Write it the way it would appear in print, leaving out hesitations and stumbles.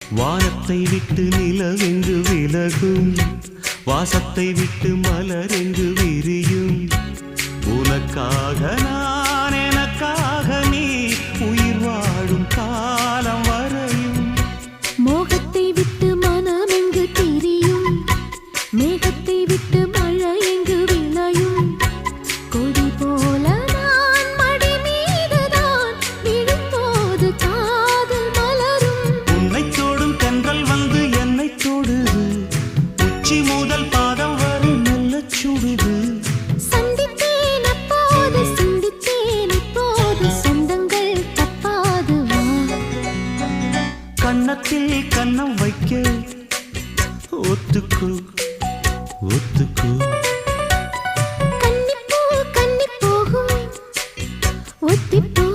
வானத்தை விட்டு நிலவென்று விலகும், வாசத்தை விட்டு மலரென்று விரியும். உனக்காக நான், எனக்காக நீ, உயிர் வாழும் காலம் வரையும். மோகத்தை விட்டு மனம் எங்கு திரியும், மேகத்தை விட்டு மழை எங்கு விளையும். கொடி போல நான் மடி மீதுதான் விழும்போது காதல் மலரும். உன்னை தோடும் தென்றல் வந்து என்னை தொடுது, உச்சி முதல் பாதம் வரை நல்ல சுடுது. சந்தித்தேன் அப்போது, சிந்தித்தேன் இப்போது, சொந்தங்கள் தப்பாது வா. கன்னத்தில் கன்னம் வைக்க ஒத்துக்கு ஒத்துக்கு. கன்னிப்பூ கன்னி போகும் ஒத்திப்போ.